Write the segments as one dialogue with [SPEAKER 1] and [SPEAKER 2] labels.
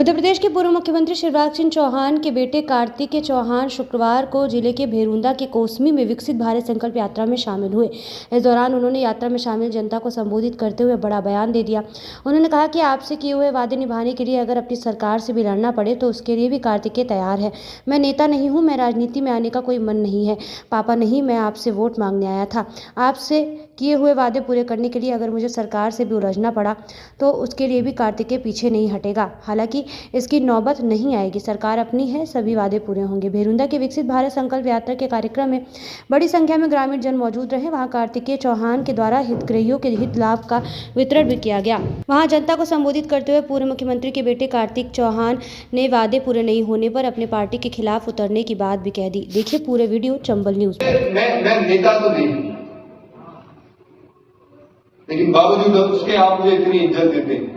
[SPEAKER 1] मध्य प्रदेश के पूर्व मुख्यमंत्री शिवराज सिंह चौहान के बेटे कार्तिकेय चौहान शुक्रवार को जिले के भेरुंदा के कोसमी में विकसित भारत संकल्प यात्रा में शामिल हुए। इस दौरान उन्होंने यात्रा में शामिल जनता को संबोधित करते हुए बड़ा बयान दे दिया। उन्होंने कहा कि आपसे किए हुए वादे निभाने के लिए अगर अपनी सरकार से भी लड़ना पड़े तो उसके लिए भी कार्तिकेय तैयार है। मैं नेता नहीं हूँ, मैं राजनीति में आने का कोई मन नहीं है। पापा नहीं, मैं आपसे वोट मांगने आया था। आपसे किए हुए वादे पूरे करने के लिए अगर मुझे सरकार से भी उलझना पड़ा तो उसके लिए भी कार्तिकेय पीछे नहीं हटेगा। हालांकि इसकी नौबत नहीं आएगी, सरकार अपनी है, सभी वादे पूरे होंगे। भेरुंदा के विकसित भारत संकल्प यात्रा के कार्यक्रम में बड़ी संख्या में ग्रामीण जन मौजूद रहे। वहां कार्तिकेय चौहान के द्वारा हितग्राहियों के हित लाभ का वितरण भी किया गया। वहां जनता को संबोधित करते हुए पूर्व मुख्यमंत्री के बेटे कार्तिक चौहान ने वादे पूरे नहीं होने पर अपने पार्टी के खिलाफ उतरने की बात भी कह दी। देखिए पूरे वीडियो चंबल न्यूज।
[SPEAKER 2] मैं नेता तो नहीं, लेकिन बावजूद उसके आप मुझे इतनी इज्जत देते हैं।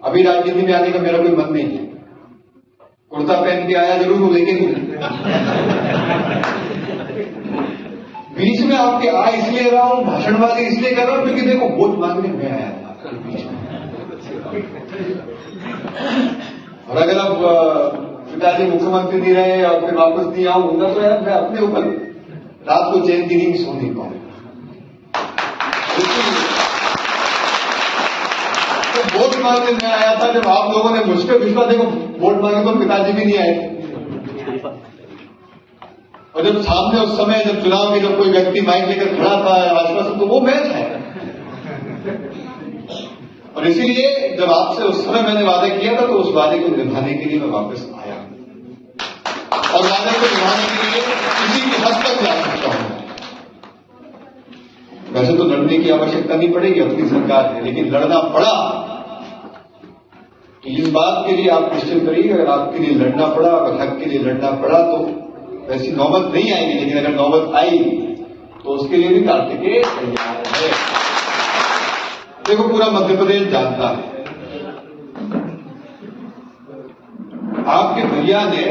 [SPEAKER 2] अभी राजनीति में आने का मेरा कोई मन नहीं है। कुर्ता पहन के आया जरूर हूं, लेकिन बीच में आपके आ इसलिए रहा हूं, भाषणबाजी इसलिए कर रहा हूं क्योंकि देखो वोट मांगने में आया था आपके बीच में। और अगर आप पिताजी मुख्यमंत्री नहीं रहे और फिर वापस नहीं आऊंगा तो यार मैं अपने ऊपर रात को चैन की नींद सो नहीं पाऊंगा। तो वोट मांगने में आया था। जब आप लोगों ने मुझ पर विश्वास, देखो वोट मांगे तो पिताजी भी नहीं आए। और जब सामने उस समय जब चुनाव में जब कोई व्यक्ति माइक लेकर खड़ा था आश्वासन, तो वो मैं था। और इसीलिए जब आपसे उस समय मैंने वादा किया था तो उस वादे को निभाने के लिए मैं वापस आया और वादे को निभाने के लिए किसी की हद तक जा सकता हूं। वैसे तो लड़ने की आवश्यकता नहीं पड़ेगी, अपनी सरकार है, लेकिन लड़ना पड़ा तो इस बात के लिए आप निश्चित करिए अगर आपके लिए लड़ना पड़ा, अगर हक के लिए लड़ना पड़ा तो वैसी नौबत नहीं आएगी। लेकिन अगर नौबत आई तो उसके लिए भी कार्तिकेय तैयार है। देखो पूरा मध्य प्रदेश जानता है, आपके भैया ने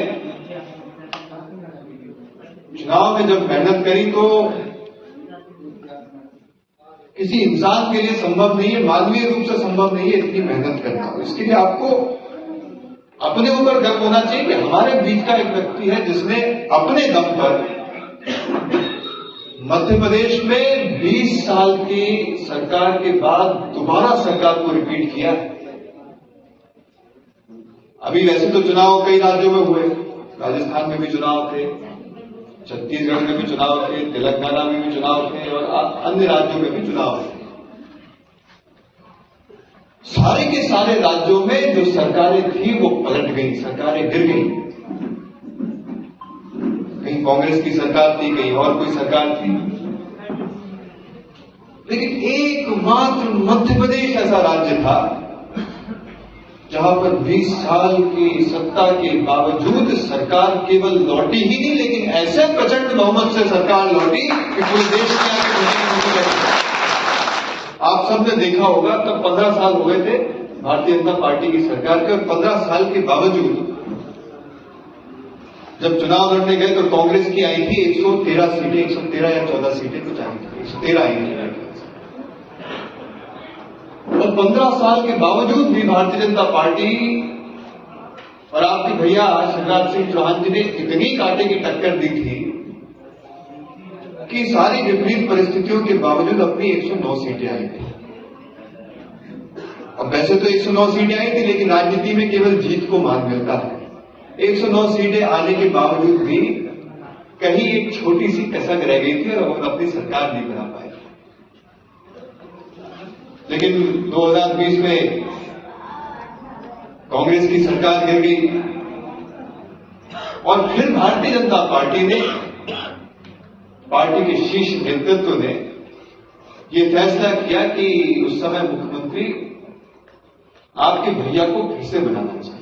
[SPEAKER 2] चुनाव में जब मेहनत करी तो किसी इंसान के लिए संभव नहीं है, मानवीय रूप से संभव नहीं है इतनी मेहनत करना। इसके लिए आपको अपने ऊपर गर्व होना चाहिए कि हमारे बीच का एक व्यक्ति है जिसने अपने दम पर मध्य प्रदेश में 20 साल की सरकार के बाद दोबारा सरकार को रिपीट किया। अभी वैसे तो चुनाव कई राज्यों में हुए, राजस्थान में भी चुनाव थे, छत्तीसगढ़ में भी चुनाव थे, तेलंगाना में भी चुनाव थे और अन्य राज्यों में भी चुनाव थे। सारे के सारे राज्यों में जो सरकारें थी वो पलट गई, सरकारें गिर गई। कहीं कांग्रेस की सरकार थी, कहीं और कोई सरकार थी, लेकिन एकमात्र मध्य प्रदेश ऐसा राज्य था जहां पर 20 साल की सत्ता के बावजूद सरकार केवल लौटी ही नहीं, लेकिन ऐसे प्रचंड बहुमत से सरकार लौटी कि पूरे देश में आप सबने देखा होगा। तब 15 साल हो गए थे भारतीय जनता पार्टी की सरकार के, और 15 साल के बावजूद जब चुनाव लड़ने गए तो कांग्रेस की आई थी 113 सीटें, 113 या 14 सीटें कुछ आई थी, 113 आई थी। और 15 साल के बावजूद भी भारतीय जनता पार्टी और आपके भैया शिवराज सिंह चौहान जी ने इतनी कांटे की टक्कर दी थी कि सारी विपरीत परिस्थितियों के बावजूद अपनी 109 सीटें आई थी। अब वैसे तो 109 सीटें आई थी, लेकिन राजनीति में केवल जीत को मान मिलता है। 109 सीटें आने के बावजूद भी कहीं एक छोटी सी कसक रह गई थी और वो अपनी सरकार नहीं बना पाए। लेकिन 2020 में कांग्रेस की सरकार गिर गई और फिर भारतीय जनता पार्टी ने, पार्टी के शीर्ष नेतृत्व ने यह फैसला किया कि उस समय मुख्यमंत्री आपके भैया को फिर से बनाना चाहिए।